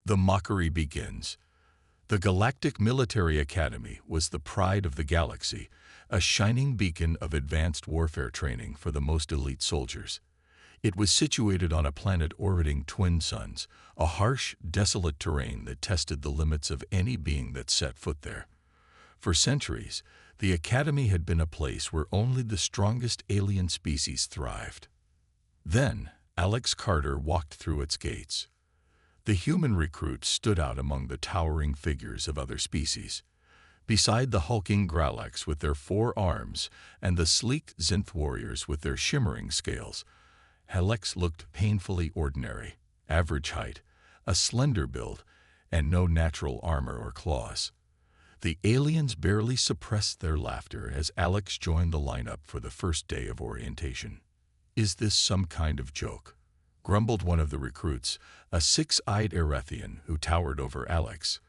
The mockery begins. The Galactic Military Academy was the pride of the galaxy, a shining beacon of advanced warfare training for the most elite soldiers. It was situated on a planet orbiting twin suns, a harsh, desolate terrain that tested the limits of any being that set foot there. For centuries, the Academy had been a place where only the strongest alien species thrived. Then, Alex Carter walked through its gates. The human recruits stood out among the towering figures of other species. Beside the hulking Gralax with their 4 arms and the sleek Synth warriors with their shimmering scales, Alex looked painfully ordinary, average height, a slender build, and no natural armor or claws. The aliens barely suppressed their laughter as Alex joined the lineup for the first day of orientation. "Is this some kind of joke?" grumbled one of the recruits, a 6-eyed Erethian who towered over Alex.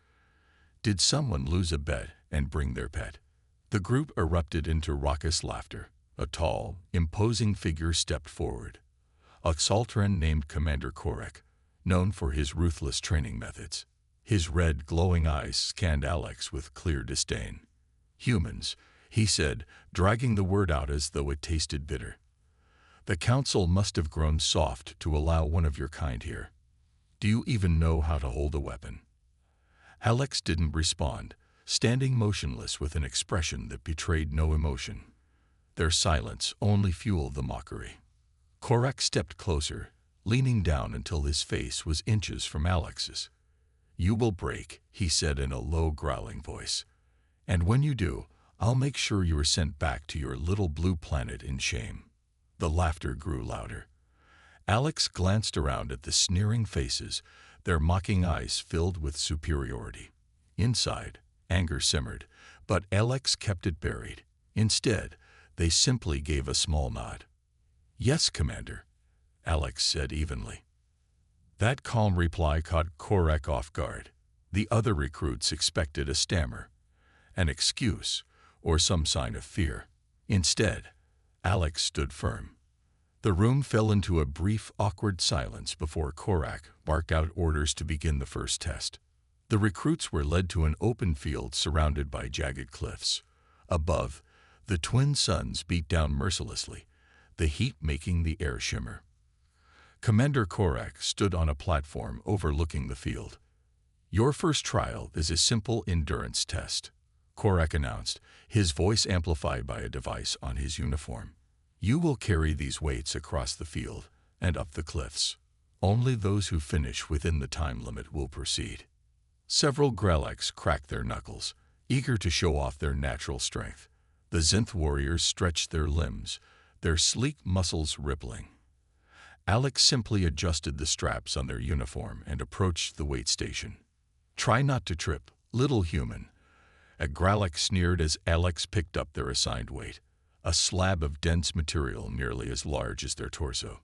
Did someone lose a bet and bring their pet? The group erupted into raucous laughter. A tall, imposing figure stepped forward. A Saltran named Commander Korek, known for his ruthless training methods. His red, glowing eyes scanned Alex with clear disdain. "Humans," he said, dragging the word out as though it tasted bitter. "The council must have grown soft to allow one of your kind here. Do you even know how to hold a weapon?" Alex didn't respond, standing motionless with an expression that betrayed no emotion. Their silence only fueled the mockery. Korek stepped closer, leaning down until his face was inches from Alex's. "You will break," he said in a low, growling voice. "And when you do, I'll make sure you are sent back to your little blue planet in shame." The laughter grew louder. Alex glanced around at the sneering faces, their mocking eyes filled with superiority. Inside, anger simmered, but Alex kept it buried. Instead, they simply gave a small nod. "Yes, Commander," Alex said evenly. That calm reply caught Korek off guard. The other recruits expected a stammer, an excuse, or some sign of fear. Instead, Alex stood firm. The room fell into a brief, awkward silence before Korek barked out orders to begin the first test. The recruits were led to an open field surrounded by jagged cliffs. Above, the twin suns beat down mercilessly, the heat making the air shimmer. Commander Korek stood on a platform overlooking the field. "Your first trial is a simple endurance test," Korek announced, his voice amplified by a device on his uniform. "You will carry these weights across the field and up the cliffs. Only those who finish within the time limit will proceed." Several Gralax cracked their knuckles, eager to show off their natural strength. The Synth warriors stretched their limbs, their sleek muscles rippling. Alex simply adjusted the straps on their uniform and approached the weight station. "Try not to trip, little human," a Gralax sneered as Alex picked up their assigned weight, a slab of dense material nearly as large as their torso.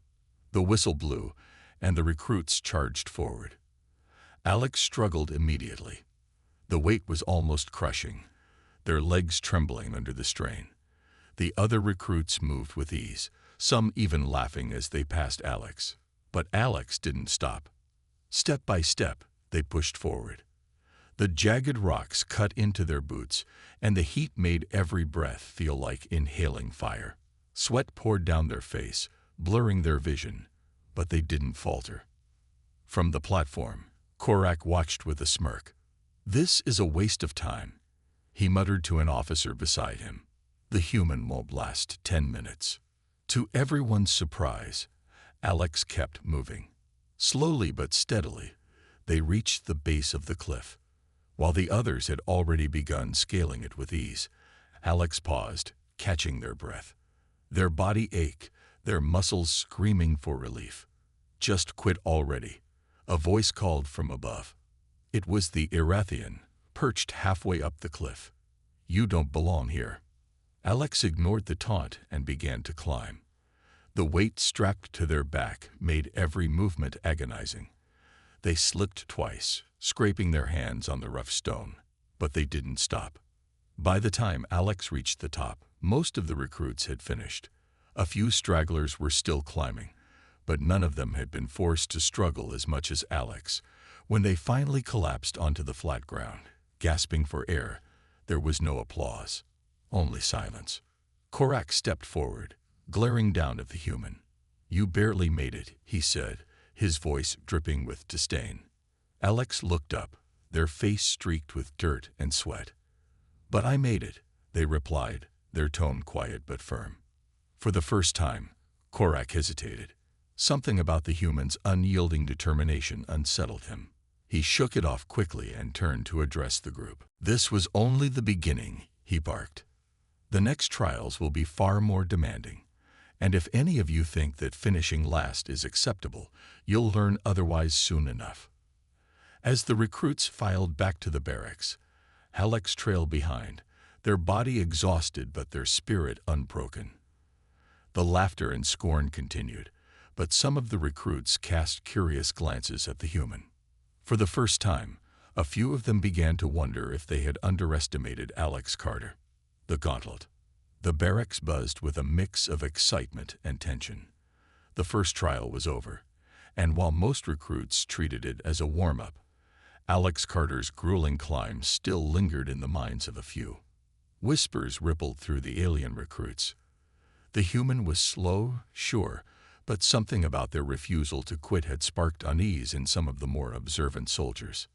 The whistle blew, and the recruits charged forward. Alex struggled immediately. The weight was almost crushing, their legs trembling under the strain. The other recruits moved with ease, some even laughing as they passed Alex. But Alex didn't stop. Step by step, they pushed forward. The jagged rocks cut into their boots, and the heat made every breath feel like inhaling fire. Sweat poured down their face, blurring their vision, but they didn't falter. From the platform, Korek watched with a smirk. "This is a waste of time," he muttered to an officer beside him. "The human won't last 10 minutes." To everyone's surprise, Alex kept moving. Slowly but steadily, they reached the base of the cliff. While the others had already begun scaling it with ease, Alex paused, catching their breath. Their body ached, their muscles screaming for relief. "Just quit already," a voice called from above. It was the Erethian, perched halfway up the cliff. "You don't belong here." Alex ignored the taunt and began to climb. The weight strapped to their back made every movement agonizing. They slipped twice, scraping their hands on the rough stone, but they didn't stop. By the time Alex reached the top, most of the recruits had finished. A few stragglers were still climbing, but none of them had been forced to struggle as much as Alex, When they finally collapsed onto the flat ground, gasping for air, there was no applause, only silence. Korak stepped forward, glaring down at the human. "You barely made it," he said, his voice dripping with disdain. Alex looked up, their face streaked with dirt and sweat. "But I made it," they replied, their tone quiet but firm. For the first time, Korak hesitated. Something about the human's unyielding determination unsettled him. He shook it off quickly and turned to address the group. "This was only the beginning," he barked. "The next trials will be far more demanding, and if any of you think that finishing last is acceptable, you'll learn otherwise soon enough." As the recruits filed back to the barracks, Alex trailed behind, their body exhausted but their spirit unbroken. The laughter and scorn continued, but some of the recruits cast curious glances at the human. For the first time, a few of them began to wonder if they had underestimated Alex Carter. The gauntlet. The barracks buzzed with a mix of excitement and tension. The first trial was over, and while most recruits treated it as a warm-up, Alex Carter's grueling climb still lingered in the minds of a few. Whispers rippled through the alien recruits. The human was slow, sure, but something about their refusal to quit had sparked unease in some of the more observant soldiers.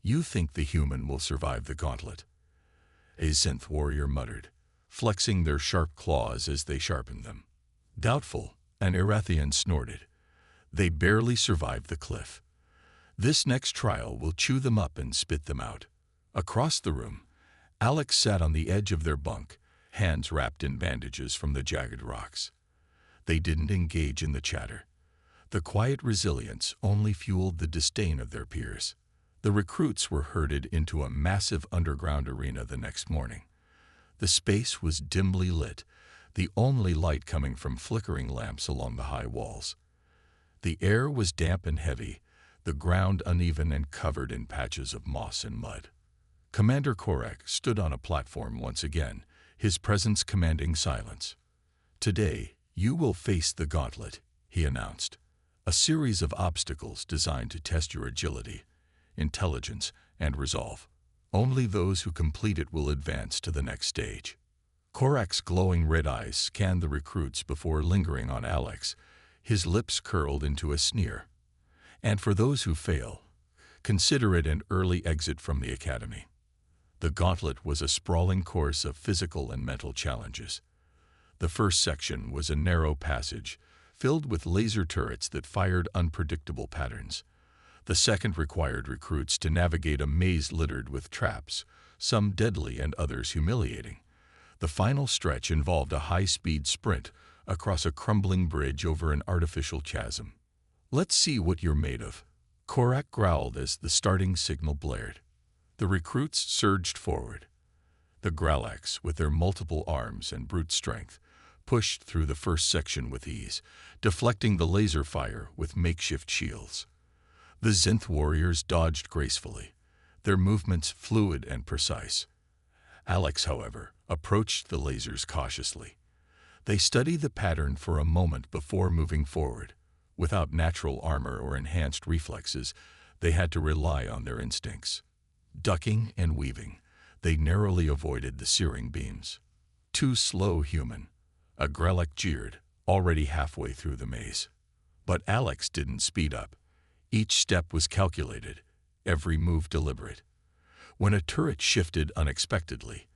"You think the human will survive the gauntlet?" a synth warrior muttered, flexing their sharp claws as they sharpened them. "Doubtful," an Erathian snorted. "They barely survived the cliff. This next trial will chew them up and spit them out." Across the room, Alex sat on the edge of their bunk, hands wrapped in bandages from the jagged rocks. They didn't engage in the chatter. The quiet resilience only fueled the disdain of their peers. The recruits were herded into a massive underground arena the next morning. The space was dimly lit, the only light coming from flickering lamps along the high walls. The air was damp and heavy, the ground uneven and covered in patches of moss and mud. Commander Korak stood on a platform once again, his presence commanding silence. "Today, you will face the gauntlet," he announced. "A series of obstacles designed to test your agility, intelligence, and resolve. Only those who complete it will advance to the next stage." Korak's glowing red eyes scanned the recruits before lingering on Alex, his lips curled into a sneer. "And for those who fail, consider it an early exit from the academy." The gauntlet was a sprawling course of physical and mental challenges. The first section was a narrow passage, filled with laser turrets that fired unpredictable patterns. The second required recruits to navigate a maze littered with traps, some deadly and others humiliating. The final stretch involved a high-speed sprint across a crumbling bridge over an artificial chasm. "Let's see what you're made of," Korak growled as the starting signal blared. The recruits surged forward. The Gralax, with their multiple arms and brute strength, pushed through the first section with ease, deflecting the laser fire with makeshift shields. The Synth warriors dodged gracefully, their movements fluid and precise. Alex, however, approached the lasers cautiously. They studied the pattern for a moment before moving forward. Without natural armor or enhanced reflexes, they had to rely on their instincts. Ducking and weaving, they narrowly avoided the searing beams. "Too slow, human," a Grelak jeered, already halfway through the maze. But Alex didn't speed up. Each step was calculated, every move deliberate. When a turret shifted unexpectedly,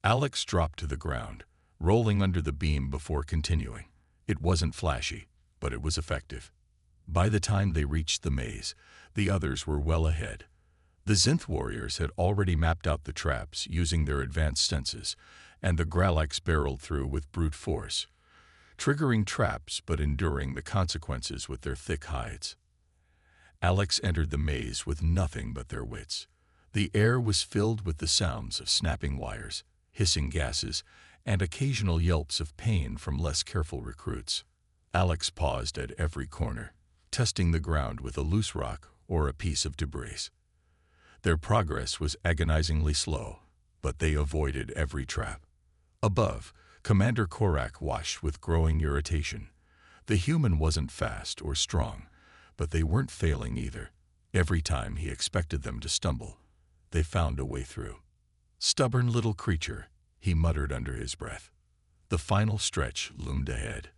Alex dropped to the ground, rolling under the beam before continuing. It wasn't flashy, but it was effective. By the time they reached the maze, the others were well ahead. The Synth warriors had already mapped out the traps using their advanced senses, and the Gralax barreled through with brute force, triggering traps but enduring the consequences with their thick hides. Alex entered the maze with nothing but their wits. The air was filled with the sounds of snapping wires, hissing gases, and occasional yelps of pain from less careful recruits. Alex paused at every corner, testing the ground with a loose rock or a piece of debris. Their progress was agonizingly slow, but they avoided every trap. Above, Commander Korak watched with growing irritation. The human wasn't fast or strong, but they weren't failing either. Every time he expected them to stumble, they found a way through. "Stubborn little creature," he muttered under his breath. The final stretch loomed ahead.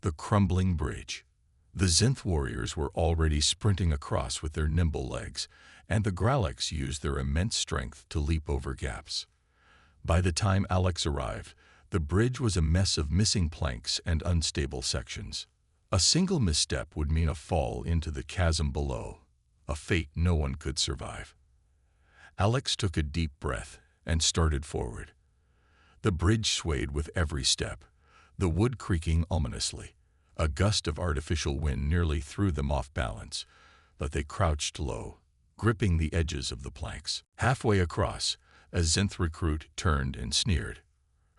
The crumbling bridge. The Zinth warriors were already sprinting across with their nimble legs, and the Gralix used their immense strength to leap over gaps. By the time Alex arrived, the bridge was a mess of missing planks and unstable sections. A single misstep would mean a fall into the chasm below, a fate no one could survive. Alex took a deep breath and started forward. The bridge swayed with every step, the wood creaking ominously. A gust of artificial wind nearly threw them off balance, but they crouched low, gripping the edges of the planks. Halfway across, a Zinth recruit turned and sneered.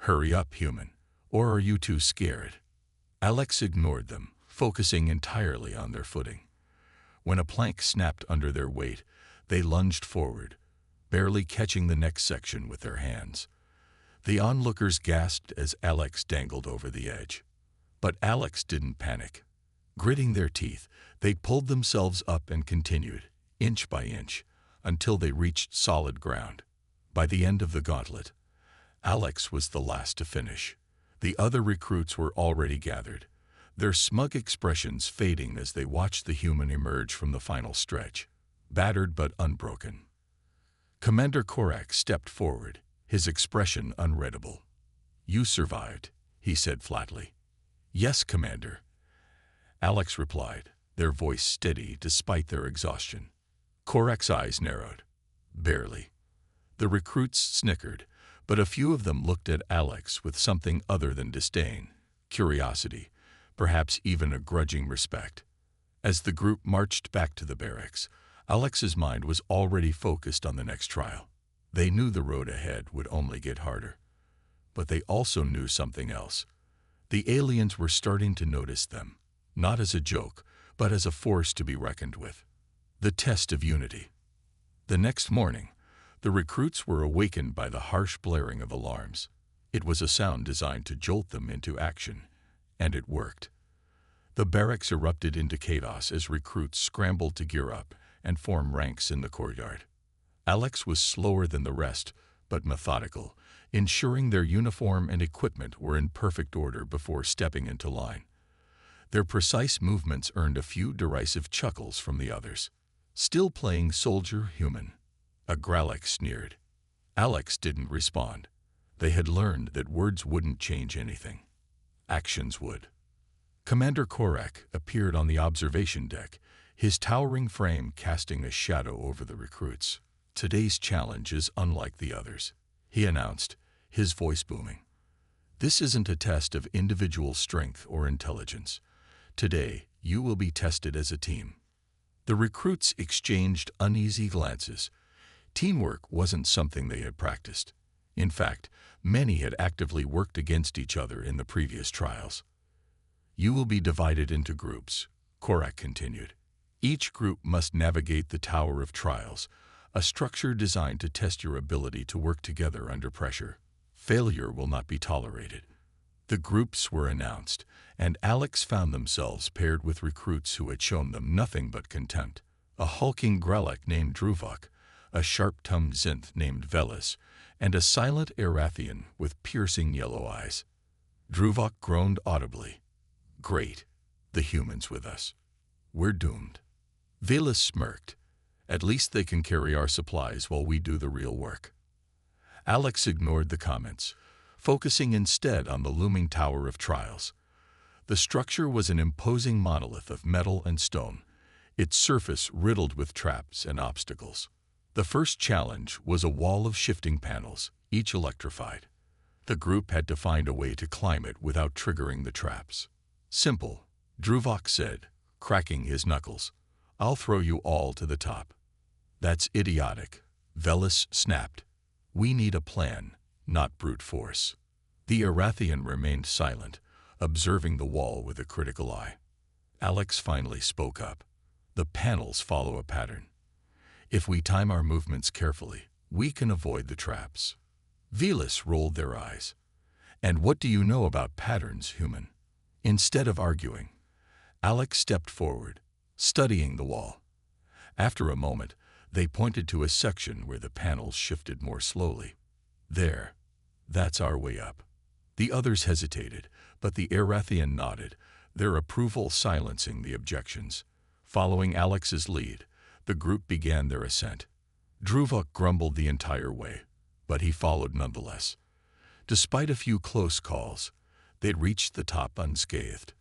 "Hurry up, human, or are you too scared?" Alex ignored them, focusing entirely on their footing. When a plank snapped under their weight, they lunged forward, barely catching the next section with their hands. The onlookers gasped as Alex dangled over the edge. But Alex didn't panic. Gritting their teeth, they pulled themselves up and continued, inch by inch, until they reached solid ground. By the end of the gauntlet, Alex was the last to finish. The other recruits were already gathered, their smug expressions fading as they watched the human emerge from the final stretch, battered but unbroken. Commander Korak stepped forward, his expression unreadable. "You survived," he said flatly. "Yes, Commander," Alex replied, their voice steady despite their exhaustion. Korak's eyes narrowed. "Barely." The recruits snickered, but a few of them looked at Alex with something other than disdain, curiosity, perhaps even a grudging respect. As the group marched back to the barracks, Alex's mind was already focused on the next trial. They knew the road ahead would only get harder. But they also knew something else. The aliens were starting to notice them, not as a joke, but as a force to be reckoned with. The test of unity. The next morning, the recruits were awakened by the harsh blaring of alarms. It was a sound designed to jolt them into action, and it worked. The barracks erupted into chaos as recruits scrambled to gear up and form ranks in the courtyard. Alex was slower than the rest, but methodical, ensuring their uniform and equipment were in perfect order before stepping into line. Their precise movements earned a few derisive chuckles from the others. "Still playing soldier-human," a Gralix sneered. Alex didn't respond. They had learned that words wouldn't change anything. Actions would. Commander Korak appeared on the observation deck, his towering frame casting a shadow over the recruits. "Today's challenge is unlike the others," he announced, his voice booming. "This isn't a test of individual strength or intelligence. Today, you will be tested as a team." The recruits exchanged uneasy glances. Teamwork wasn't something they had practiced. In fact, many had actively worked against each other in the previous trials. "You will be divided into groups," Korak continued. "Each group must navigate the Tower of Trials, a structure designed to test your ability to work together under pressure. Failure will not be tolerated." The groups were announced, and Alex found themselves paired with recruits who had shown them nothing but contempt. A hulking Gralak named Druvok, a sharp-tongued Zinth named Velis, and a silent Erathian with piercing yellow eyes. Druvok groaned audibly. "Great, the humans with us. We're doomed." Velis smirked. "At least they can carry our supplies while we do the real work." Alex ignored the comments, focusing instead on the looming Tower of Trials. The structure was an imposing monolith of metal and stone, its surface riddled with traps and obstacles. The first challenge was a wall of shifting panels, each electrified. The group had to find a way to climb it without triggering the traps. "Simple," Druvok said, cracking his knuckles. "I'll throw you all to the top." "That's idiotic," Velis snapped. "We need a plan, not brute force." The Erathian remained silent, observing the wall with a critical eye. Alex finally spoke up. "The panels follow a pattern. If we time our movements carefully, we can avoid the traps." Velis rolled their eyes. "And what do you know about patterns, human?" Instead of arguing, Alex stepped forward, studying the wall. After a moment, they pointed to a section where the panels shifted more slowly. There. That's our way up. The others hesitated, but the Erathian nodded, their approval silencing the objections. Following Alex's lead, the group began their ascent. Druvok grumbled the entire way, but he followed nonetheless. Despite a few close calls, they'd reached the top unscathed.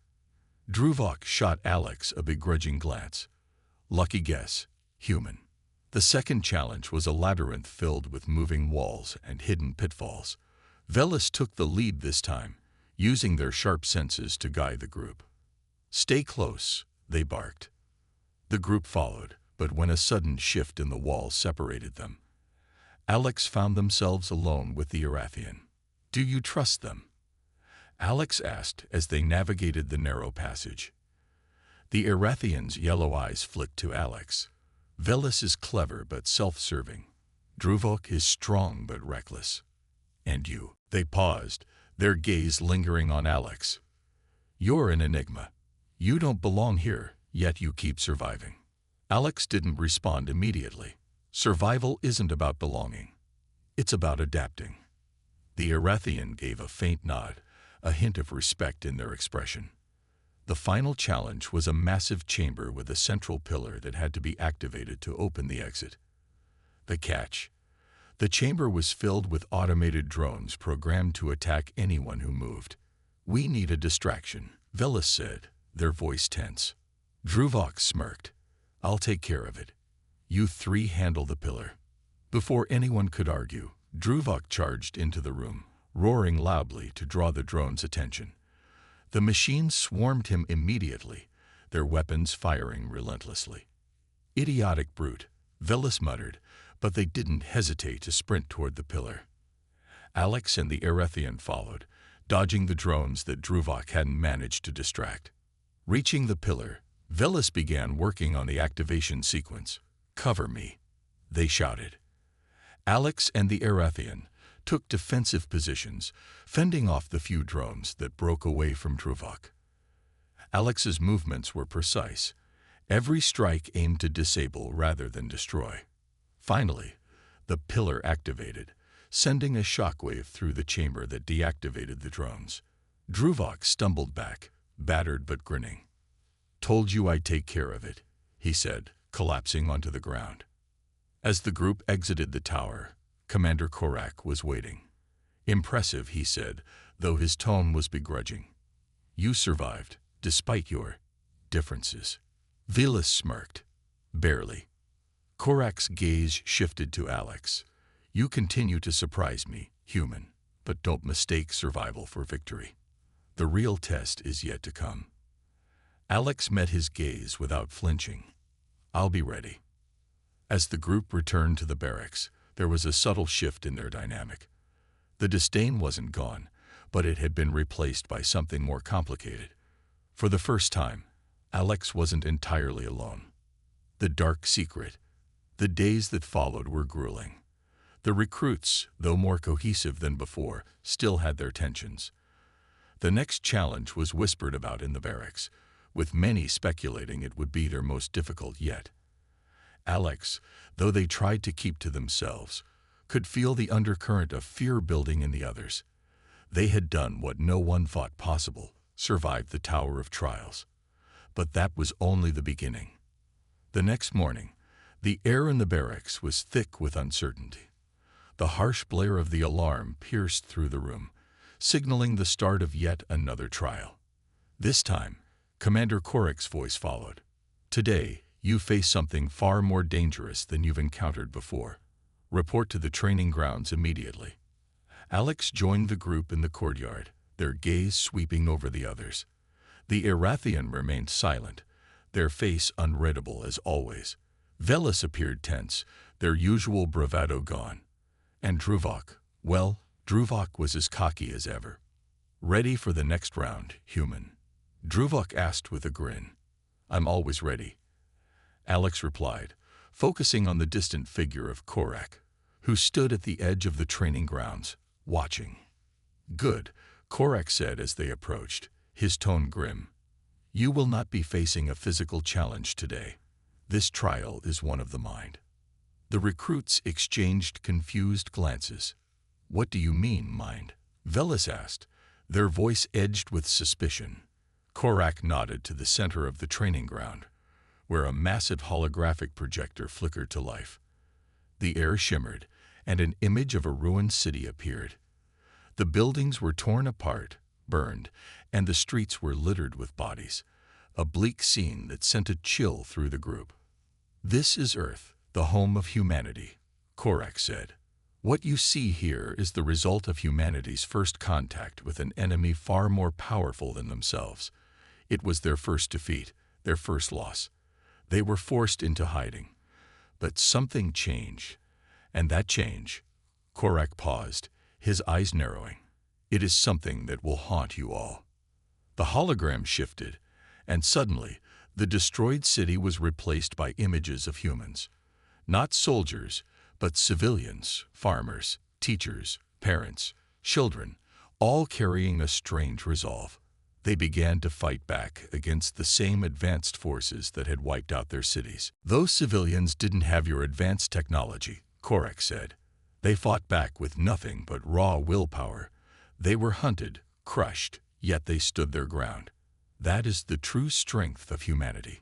Druvok shot Alex a begrudging glance. Lucky guess, human. The second challenge was a labyrinth filled with moving walls and hidden pitfalls. Velis took the lead this time, using their sharp senses to guide the group. "Stay close," they barked. The group followed, but when a sudden shift in the wall separated them, Alex found themselves alone with the Erathian. "Do you trust them?" Alex asked as they navigated the narrow passage. The Erathian's yellow eyes flicked to Alex. "Velis is clever but self-serving. Druvok is strong but reckless. And you?" They paused, their gaze lingering on Alex. "You're an enigma. You don't belong here, yet you keep surviving." Alex didn't respond immediately. Survival isn't about belonging. It's about adapting. The Erathian gave a faint nod, a hint of respect in their expression. The final challenge was a massive chamber with a central pillar that had to be activated to open the exit. The catch: the chamber was filled with automated drones programmed to attack anyone who moved. "We need a distraction," Velis said, their voice tense. Druvok smirked. "I'll take care of it. You three handle the pillar." Before anyone could argue, Druvok charged into the room, roaring loudly to draw the drone's attention. The machines swarmed him immediately, their weapons firing relentlessly. "Idiotic brute," Velis muttered, but they didn't hesitate to sprint toward the pillar. Alex and the Erathian followed, dodging the drones that Druvok hadn't managed to distract. Reaching the pillar, Velis began working on the activation sequence. "Cover me," they shouted. Alex and the Erathian took defensive positions, fending off the few drones that broke away from Druvok. Alex's movements were precise. Every strike aimed to disable rather than destroy. Finally, the pillar activated, sending a shockwave through the chamber that deactivated the drones. Druvok stumbled back, battered but grinning. "Told you I'd take care of it," he said, collapsing onto the ground. As the group exited the tower, Commander Korak was waiting. "Impressive," he said, though his tone was begrudging. "You survived, despite your differences." Velis smirked. "Barely." Korak's gaze shifted to Alex. "You continue to surprise me, human, but don't mistake survival for victory. The real test is yet to come." Alex met his gaze without flinching. "I'll be ready." As the group returned to the barracks, there was a subtle shift in their dynamic. The disdain wasn't gone, but it had been replaced by something more complicated. For the first time, Alex wasn't entirely alone. The dark secret. The days that followed were grueling. The recruits, though more cohesive than before, still had their tensions. The next challenge was whispered about in the barracks, with many speculating it would be their most difficult yet. Alex, though they tried to keep to themselves, could feel the undercurrent of fear building in the others. They had done what no one thought possible, survived the Tower of Trials. But that was only the beginning. The next morning, the air in the barracks was thick with uncertainty. The harsh blare of the alarm pierced through the room, signaling the start of yet another trial. This time, Commander Korak's voice followed. "Today, you face something far more dangerous than you've encountered before. Report to the training grounds immediately." Alex joined the group in the courtyard, their gaze sweeping over the others. The Erathian remained silent, their face unreadable as always. Velis appeared tense, their usual bravado gone. And Druvok, well, Druvok was as cocky as ever. "Ready for the next round, human?" Druvok asked with a grin. "I'm always ready," Alex replied, focusing on the distant figure of Korak, who stood at the edge of the training grounds, watching. "Good," Korak said as they approached, his tone grim. "You will not be facing a physical challenge today. This trial is one of the mind. The recruits exchanged confused glances. What do you mean, mind? Velis asked, their voice edged with suspicion. Korak nodded to the center of the training ground, where a massive holographic projector flickered to life. The air shimmered, and an image of a ruined city appeared. The buildings were torn apart, burned, and the streets were littered with bodies, a bleak scene that sent a chill through the group. This is Earth, the home of humanity, Korak said. What you see here is the result of humanity's first contact with an enemy far more powerful than themselves. It was their first defeat, their first loss. They were forced into hiding. But something changed, and that change, Korak paused, his eyes narrowing. It is something that will haunt you all. The hologram shifted, and suddenly, the destroyed city was replaced by images of humans. Not soldiers, but civilians, farmers, teachers, parents, children, all carrying a strange resolve. They began to fight back against the same advanced forces that had wiped out their cities. Those civilians didn't have your advanced technology, Korak said. They fought back with nothing but raw willpower. They were hunted, crushed, yet they stood their ground. That is the true strength of humanity.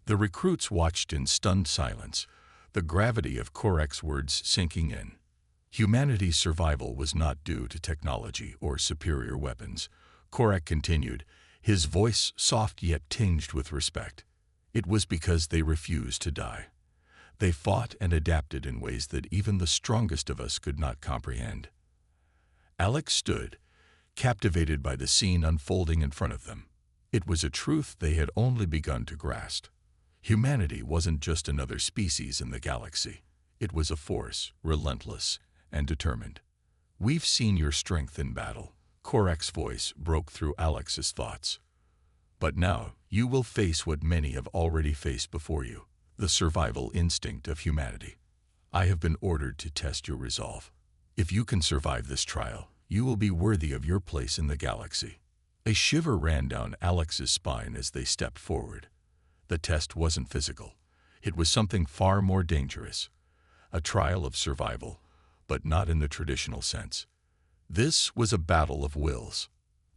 The recruits watched in stunned silence, the gravity of Korak's words sinking in. Humanity's survival was not due to technology or superior weapons. Korak continued, his voice soft yet tinged with respect. It was because they refused to die. They fought and adapted in ways that even the strongest of us could not comprehend. Alex stood, captivated by the scene unfolding in front of them. It was a truth they had only begun to grasp. Humanity wasn't just another species in the galaxy. It was a force, relentless and determined. We've seen your strength in battle. Korak's voice broke through Alex's thoughts. But now you will face what many have already faced before you, the survival instinct of humanity. I have been ordered to test your resolve. If you can survive this trial, you will be worthy of your place in the galaxy. A shiver ran down Alex's spine as they stepped forward. The test wasn't physical. It was something far more dangerous. A trial of survival, but not in the traditional sense. This was a battle of wills.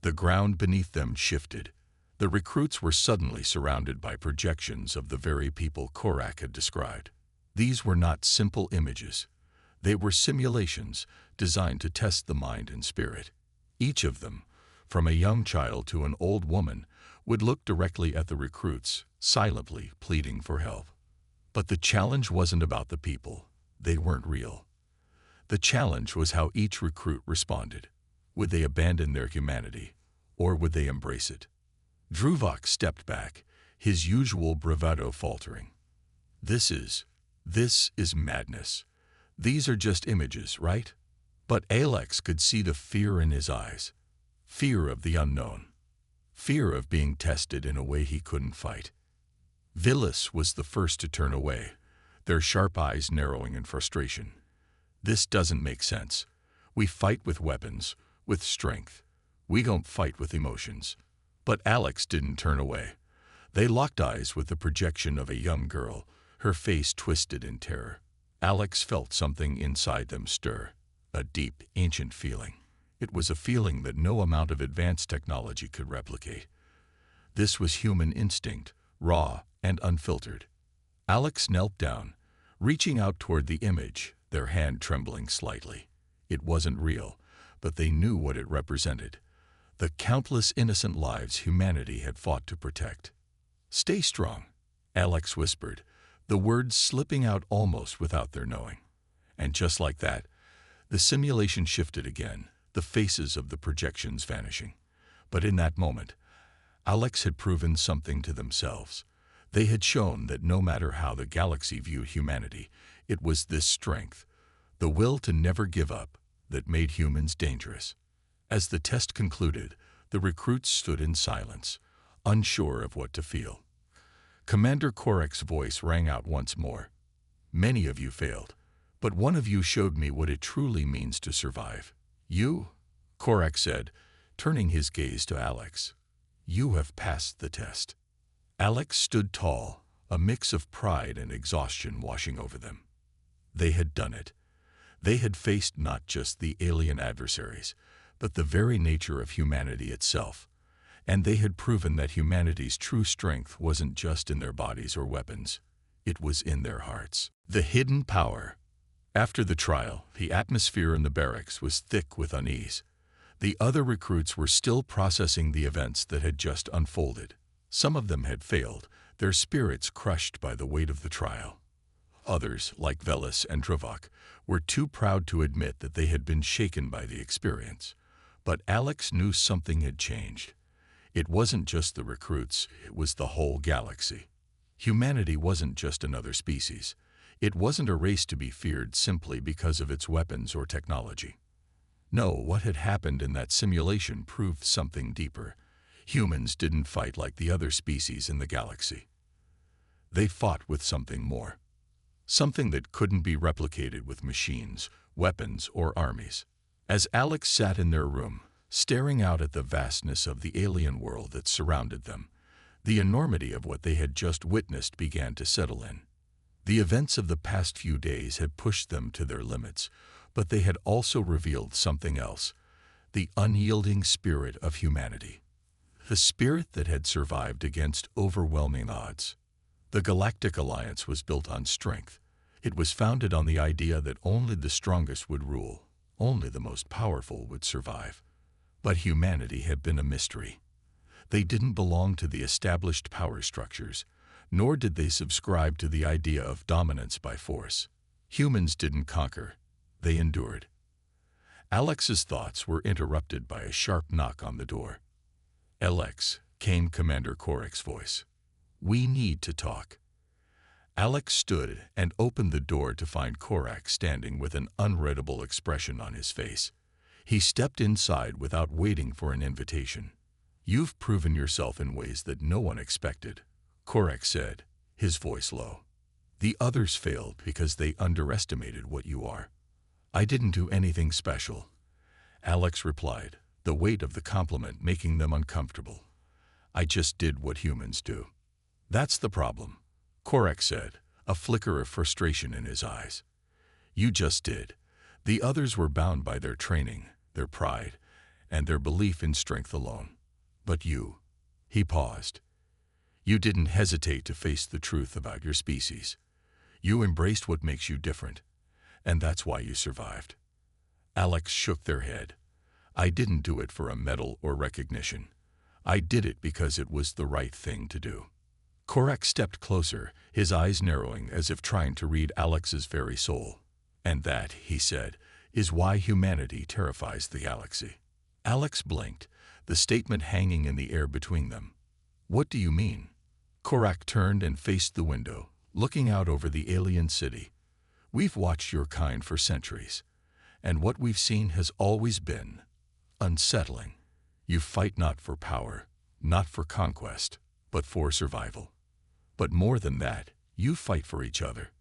The ground beneath them shifted. The recruits were suddenly surrounded by projections of the very people Korak had described. These were not simple images. They were simulations designed to test the mind and spirit. Each of them, from a young child to an old woman, would look directly at the recruits, silently pleading for help. But the challenge wasn't about the people. They weren't real. The challenge was how each recruit responded. Would they abandon their humanity, or would they embrace it? Druvok stepped back, his usual bravado faltering. This is madness. These are just images, right? But Alex could see the fear in his eyes. Fear of the unknown. Fear of being tested in a way he couldn't fight. Velis was the first to turn away, their sharp eyes narrowing in frustration. This doesn't make sense. We fight with weapons, with strength. We don't fight with emotions. But Alex didn't turn away. They locked eyes with the projection of a young girl, her face twisted in terror. Alex felt something inside them stir, a deep, ancient feeling. It was a feeling that no amount of advanced technology could replicate. This was human instinct, raw and unfiltered. Alex knelt down, reaching out toward the image, their hand trembling slightly. It wasn't real, but they knew what it represented. The countless innocent lives humanity had fought to protect. "Stay strong," Alex whispered, the words slipping out almost without their knowing. And just like that, the simulation shifted again, the faces of the projections vanishing. But in that moment, Alex had proven something to themselves. They had shown that no matter how the galaxy viewed humanity, it was this strength, the will to never give up, that made humans dangerous. As the test concluded, the recruits stood in silence, unsure of what to feel. Commander Korak's voice rang out once more. "Many of you failed, but one of you showed me what it truly means to survive. You," Korak said, turning his gaze to Alex. "You have passed the test." Alex stood tall, a mix of pride and exhaustion washing over them. They had done it. They had faced not just the alien adversaries, but the very nature of humanity itself. And they had proven that humanity's true strength wasn't just in their bodies or weapons. It was in their hearts. The hidden power. After the trial, the atmosphere in the barracks was thick with unease. The other recruits were still processing the events that had just unfolded. Some of them had failed, their spirits crushed by the weight of the trial. Others, like Velis and Dravok, were too proud to admit that they had been shaken by the experience. But Alex knew something had changed. It wasn't just the recruits, it was the whole galaxy. Humanity wasn't just another species. It wasn't a race to be feared simply because of its weapons or technology. No, what had happened in that simulation proved something deeper. Humans didn't fight like the other species in the galaxy. They fought with something more. Something that couldn't be replicated with machines, weapons, or armies. As Alex sat in their room, staring out at the vastness of the alien world that surrounded them, the enormity of what they had just witnessed began to settle in. The events of the past few days had pushed them to their limits, but they had also revealed something else, the unyielding spirit of humanity. The spirit that had survived against overwhelming odds. The Galactic Alliance was built on strength. It was founded on the idea that only the strongest would rule, only the most powerful would survive. But humanity had been a mystery. They didn't belong to the established power structures, nor did they subscribe to the idea of dominance by force. Humans didn't conquer, they endured. Alex's thoughts were interrupted by a sharp knock on the door. "Alex," came Commander Korek's voice. "We need to talk." Alex stood and opened the door to find Korek standing with an unreadable expression on his face. He stepped inside without waiting for an invitation. "You've proven yourself in ways that no one expected," Korek said, his voice low. "The others failed because they underestimated what you are." "I didn't do anything special," Alex replied, the weight of the compliment making them uncomfortable. "I just did what humans do." "That's the problem," Korek said, a flicker of frustration in his eyes. "You just did. The others were bound by their training, their pride, and their belief in strength alone. But you," he paused, "you didn't hesitate to face the truth about your species. You embraced what makes you different, and that's why you survived." Alex shook their head. "I didn't do it for a medal or recognition. I did it because it was the right thing to do." Korek stepped closer, his eyes narrowing as if trying to read Alex's very soul. "And that," he said, "is why humanity terrifies the galaxy." Alex blinked, the statement hanging in the air between them. "What do you mean?" Korek turned and faced the window, looking out over the alien city. "We've watched your kind for centuries, and what we've seen has always been unsettling. You fight not for power, not for conquest, but for survival. But more than that, you fight for each other.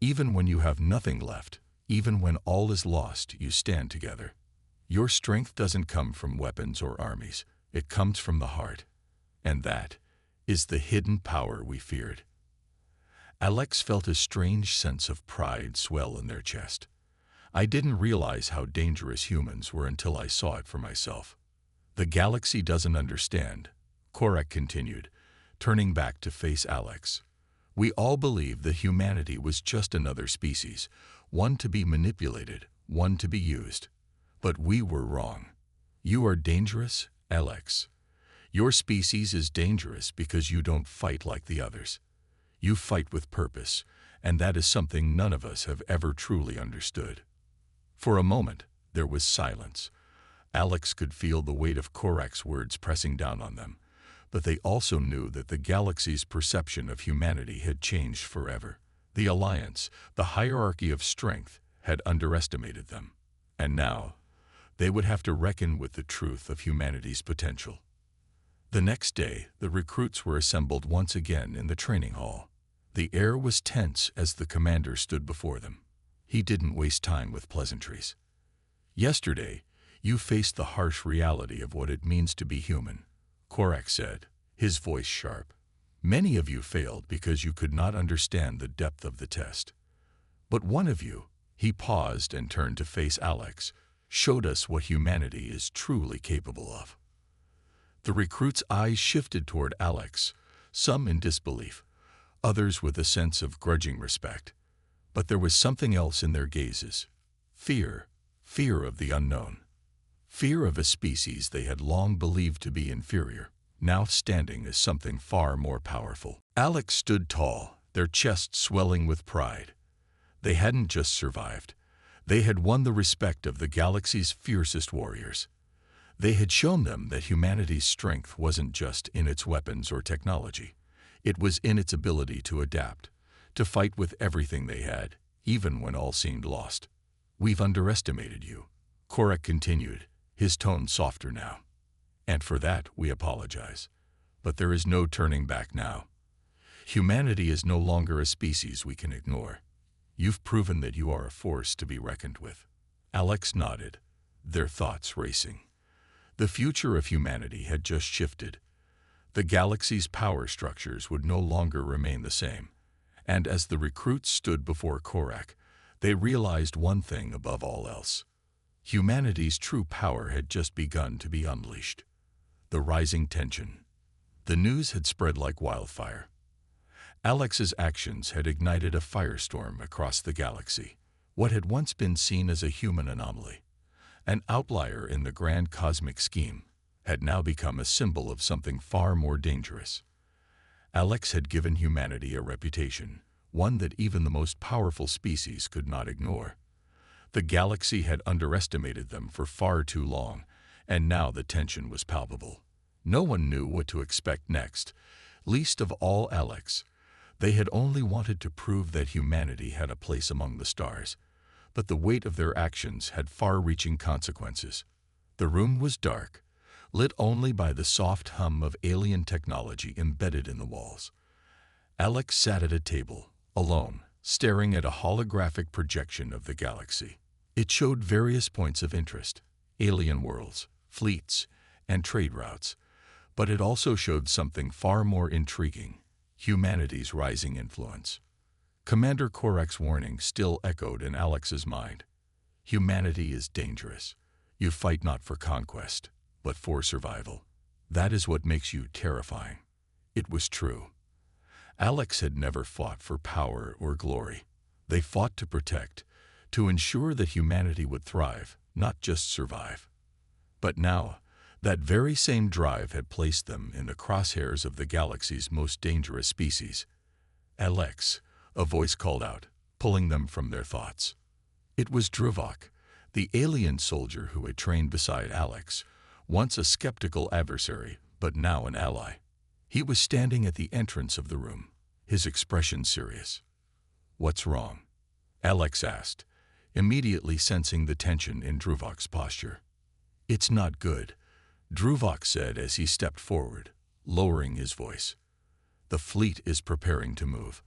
Even when you have nothing left, even when all is lost, you stand together. Your strength doesn't come from weapons or armies, it comes from the heart. And that is the hidden power we feared." Alex felt a strange sense of pride swell in their chest. "I didn't realize how dangerous humans were until I saw it for myself." "The galaxy doesn't understand," Korek continued, turning back to face Alex. "We all believed that humanity was just another species, one to be manipulated, one to be used. But we were wrong. You are dangerous, Alex. Your species is dangerous because you don't fight like the others. You fight with purpose, and that is something none of us have ever truly understood." For a moment, there was silence. Alex could feel the weight of Korek's words pressing down on them, but they also knew that the galaxy's perception of humanity had changed forever. The Alliance, the hierarchy of strength, had underestimated them. And now, they would have to reckon with the truth of humanity's potential. The next day, the recruits were assembled once again in the training hall. The air was tense as the commander stood before them. He didn't waste time with pleasantries. "Yesterday, you faced the harsh reality of what it means to be human," Korek said, his voice sharp. Many of you failed because you could not understand the depth of the test. But one of you, he paused and turned to face Alex, showed us what humanity is truly capable of. The recruit's eyes shifted toward Alex, some in disbelief, others with a sense of grudging respect. But there was something else in their gazes. Fear. Fear of the unknown. Fear of a species they had long believed to be inferior, now standing as something far more powerful. Alex stood tall, their chests swelling with pride. They hadn't just survived. They had won the respect of the galaxy's fiercest warriors. They had shown them that humanity's strength wasn't just in its weapons or technology. It was in its ability to adapt, to fight with everything they had, even when all seemed lost. "We've underestimated you," Korak continued, his tone softer now. "And for that, we apologize. But there is no turning back now. Humanity is no longer a species we can ignore. You've proven that you are a force to be reckoned with." Alex nodded, their thoughts racing. The future of humanity had just shifted. The galaxy's power structures would no longer remain the same. And as the recruits stood before Korak, they realized one thing above all else. Humanity's true power had just begun to be unleashed. The rising tension. The news had spread like wildfire. Alex's actions had ignited a firestorm across the galaxy. What had once been seen as a human anomaly, an outlier in the grand cosmic scheme, had now become a symbol of something far more dangerous. Alex had given humanity a reputation, one that even the most powerful species could not ignore. The galaxy had underestimated them for far too long, and now the tension was palpable. No one knew what to expect next, least of all Alex. They had only wanted to prove that humanity had a place among the stars, but the weight of their actions had far-reaching consequences. The room was dark, lit only by the soft hum of alien technology embedded in the walls. Alex sat at a table, alone, staring at a holographic projection of the galaxy. It showed various points of interest, alien worlds, fleets, and trade routes, but it also showed something far more intriguing: humanity's rising influence. Commander Korak's warning still echoed in Alex's mind. Humanity is dangerous. You fight not for conquest, but for survival. That is what makes you terrifying. It was true. Alex had never fought for power or glory. They fought to protect, to ensure that humanity would thrive, not just survive. But now, that very same drive had placed them in the crosshairs of the galaxy's most dangerous species. "Alex," a voice called out, pulling them from their thoughts. It was Druvok, the alien soldier who had trained beside Alex, once a skeptical adversary, but now an ally. He was standing at the entrance of the room, his expression serious. "What's wrong?" Alex asked, immediately sensing the tension in Druvok's posture. "It's not good," Druvok said as he stepped forward, lowering his voice. "The fleet is preparing to move.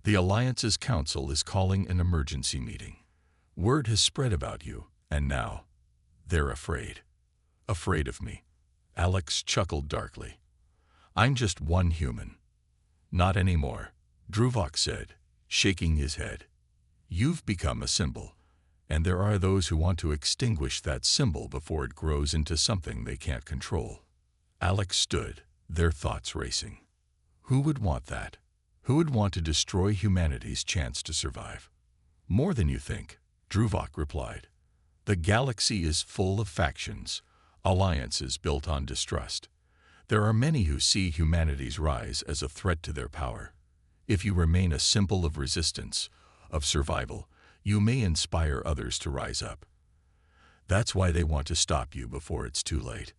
The Alliance's council is calling an emergency meeting. Word has spread about you, and now they're afraid." "Afraid of me?" Alex chuckled darkly. "I'm just one human." "Not anymore," Druvok said, shaking his head. "You've become a symbol, and there are those who want to extinguish that symbol before it grows into something they can't control." Alex stood, their thoughts racing. Who would want that? Who would want to destroy humanity's chance to survive? "More than you think," Druvok replied. "The galaxy is full of factions, alliances built on distrust. There are many who see humanity's rise as a threat to their power. If you remain a symbol of resistance, of survival, you may inspire others to rise up. That's why they want to stop you before it's too late."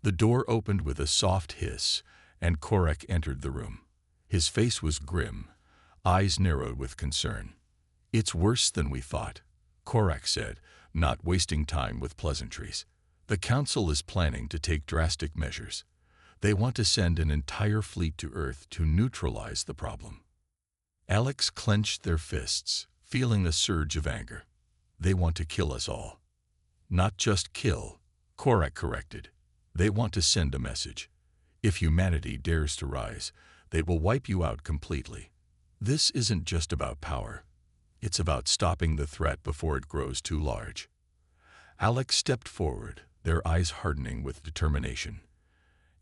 The door opened with a soft hiss, and Korak entered the room. His face was grim, eyes narrowed with concern. "It's worse than we thought," Korak said, not wasting time with pleasantries. "The Council is planning to take drastic measures. They want to send an entire fleet to Earth to neutralize the problem." Alex clenched their fists, feeling a surge of anger. "They want to kill us all." "Not just kill," Korak corrected. "They want to send a message. If humanity dares to rise, They will wipe you out completely. This isn't just about power. It's about stopping the threat before it grows too large. Alex stepped forward, their eyes hardening with determination.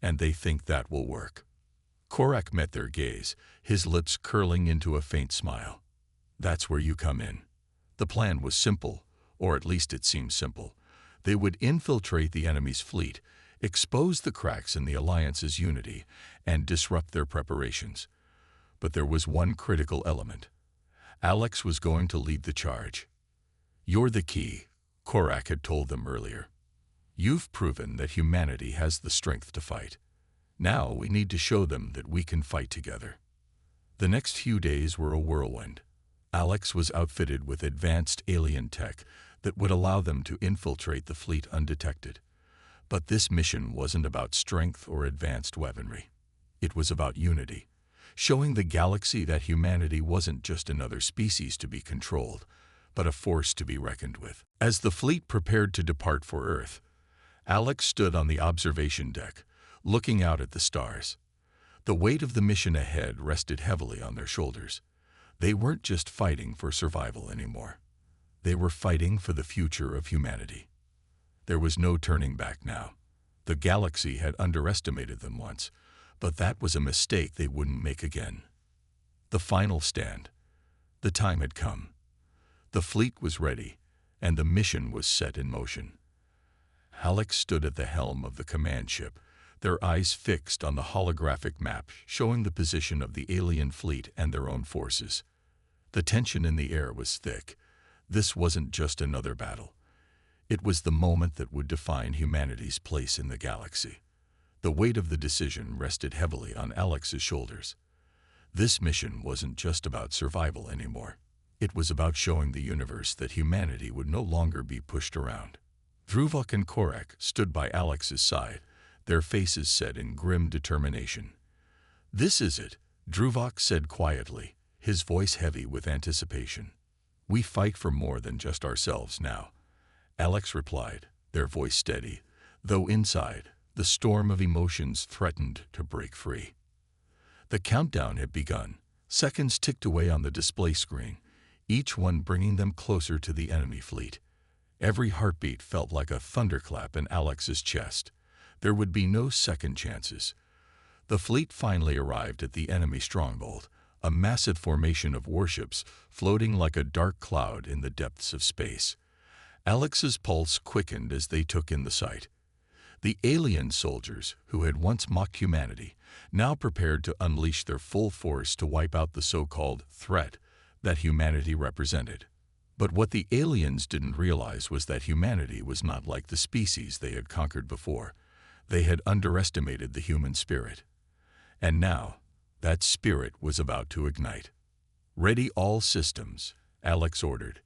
And they think that will work. Korak met their gaze, his lips curling into a faint smile. That's where you come in. The plan was simple, or at least it seemed simple. They would infiltrate the enemy's fleet, expose the cracks in the Alliance's unity, and disrupt their preparations. But there was one critical element. Alex was going to lead the charge. You're the key, Korak had told them earlier. You've proven that humanity has the strength to fight. Now we need to show them that we can fight together. The next few days were a whirlwind. Alex was outfitted with advanced alien tech that would allow them to infiltrate the fleet undetected. But this mission wasn't about strength or advanced weaponry. It was about unity, showing the galaxy that humanity wasn't just another species to be controlled, but a force to be reckoned with. As the fleet prepared to depart for Earth, Alex stood on the observation deck, looking out at the stars. The weight of the mission ahead rested heavily on their shoulders. They weren't just fighting for survival anymore. They were fighting for the future of humanity. There was no turning back now. The galaxy had underestimated them once, but that was a mistake they wouldn't make again. The final stand. The time had come. The fleet was ready, and the mission was set in motion. Alex stood at the helm of the command ship, their eyes fixed on the holographic map showing the position of the alien fleet and their own forces. The tension in the air was thick. This wasn't just another battle. It was the moment that would define humanity's place in the galaxy. The weight of the decision rested heavily on Alex's shoulders. This mission wasn't just about survival anymore. It was about showing the universe that humanity would no longer be pushed around. Druvok and Korak stood by Alex's side, their faces set in grim determination. "This is it," Druvok said quietly, his voice heavy with anticipation. "We fight for more than just ourselves now." Alex replied, their voice steady, though inside, the storm of emotions threatened to break free. The countdown had begun. Seconds ticked away on the display screen, each one bringing them closer to the enemy fleet. Every heartbeat felt like a thunderclap in Alex's chest. There would be no second chances. The fleet finally arrived at the enemy stronghold, a massive formation of warships floating like a dark cloud in the depths of space. Alex's pulse quickened as they took in the sight. The alien soldiers, who had once mocked humanity, now prepared to unleash their full force to wipe out the so-called threat that humanity represented. But what the aliens didn't realize was that humanity was not like the species they had conquered before. They had underestimated the human spirit. And now, that spirit was about to ignite. "Ready all systems," Alex ordered.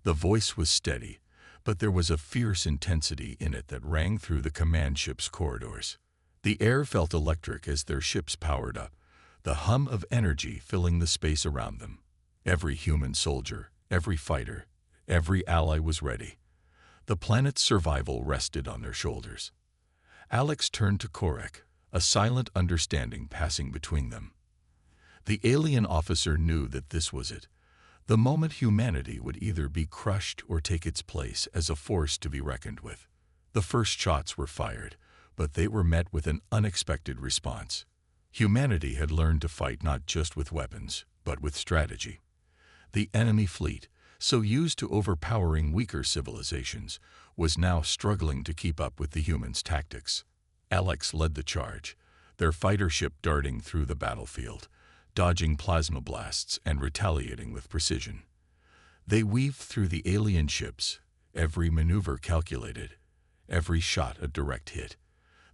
The voice was steady, but there was a fierce intensity in it that rang through the command ship's corridors. The air felt electric as their ships powered up, the hum of energy filling the space around them. Every human soldier, every fighter, every ally was ready. The planet's survival rested on their shoulders. Alex turned to Korak, a silent understanding passing between them. The alien officer knew that this was it. The moment humanity would either be crushed or take its place as a force to be reckoned with. The first shots were fired, but they were met with an unexpected response. Humanity had learned to fight not just with weapons, but with strategy. The enemy fleet, so used to overpowering weaker civilizations, was now struggling to keep up with the humans' tactics. Alex led the charge, their fighter ship darting through the battlefield, dodging plasma blasts and retaliating with precision. They weaved through the alien ships, every maneuver calculated, every shot a direct hit.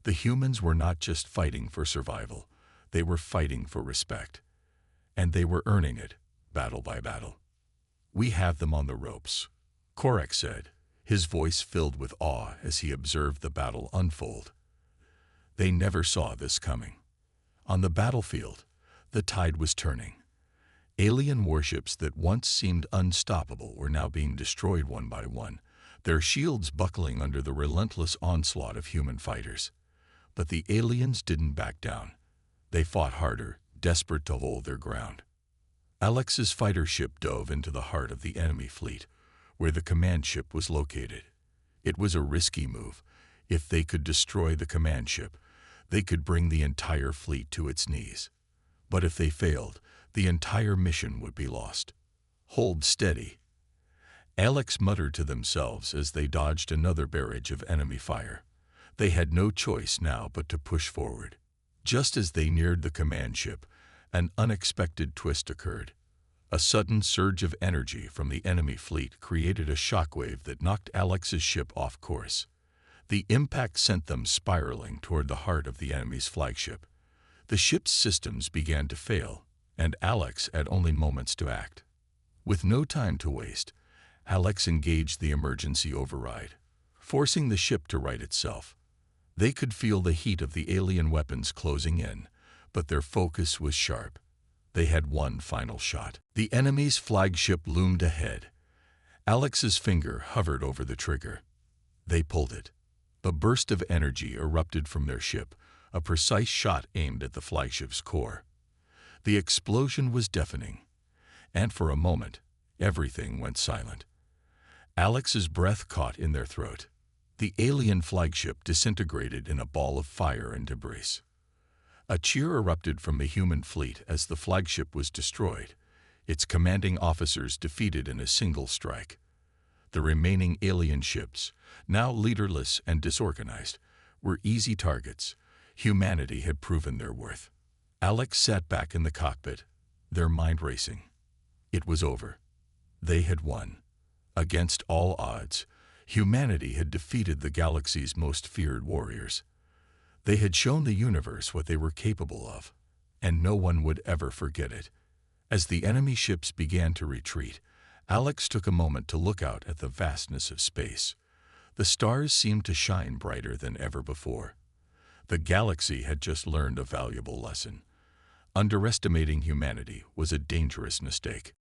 The humans were not just fighting for survival, they were fighting for respect. And they were earning it, battle by battle. "We have them on the ropes," Korak said, his voice filled with awe as he observed the battle unfold. They never saw this coming. On the battlefield, the tide was turning. Alien warships that once seemed unstoppable were now being destroyed one by one, their shields buckling under the relentless onslaught of human fighters. But the aliens didn't back down. They fought harder, desperate to hold their ground. Alex's fighter ship dove into the heart of the enemy fleet, where the command ship was located. It was a risky move. If they could destroy the command ship, they could bring the entire fleet to its knees. But if they failed, the entire mission would be lost. "Hold steady," Alex muttered to themselves as they dodged another barrage of enemy fire. They had no choice now but to push forward. Just as they neared the command ship, an unexpected twist occurred. A sudden surge of energy from the enemy fleet created a shockwave that knocked Alex's ship off course. The impact sent them spiraling toward the heart of the enemy's flagship. The ship's systems began to fail, and Alex had only moments to act. With no time to waste, Alex engaged the emergency override, forcing the ship to right itself. They could feel the heat of the alien weapons closing in, but their focus was sharp. They had one final shot. The enemy's flagship loomed ahead. Alex's finger hovered over the trigger. They pulled it. A burst of energy erupted from their ship, a precise shot aimed at the flagship's core. The explosion was deafening, and for a moment, everything went silent. Alex's breath caught in their throat. The alien flagship disintegrated in a ball of fire and debris. A cheer erupted from the human fleet as the flagship was destroyed, its commanding officers defeated in a single strike. The remaining alien ships, now leaderless and disorganized, were easy targets. Humanity had proven their worth. Alex sat back in the cockpit, their mind racing. It was over. They had won. Against all odds, humanity had defeated the galaxy's most feared warriors. They had shown the universe what they were capable of, and no one would ever forget it. As the enemy ships began to retreat, Alex took a moment to look out at the vastness of space. The stars seemed to shine brighter than ever before. The galaxy had just learned a valuable lesson. Underestimating humanity was a dangerous mistake.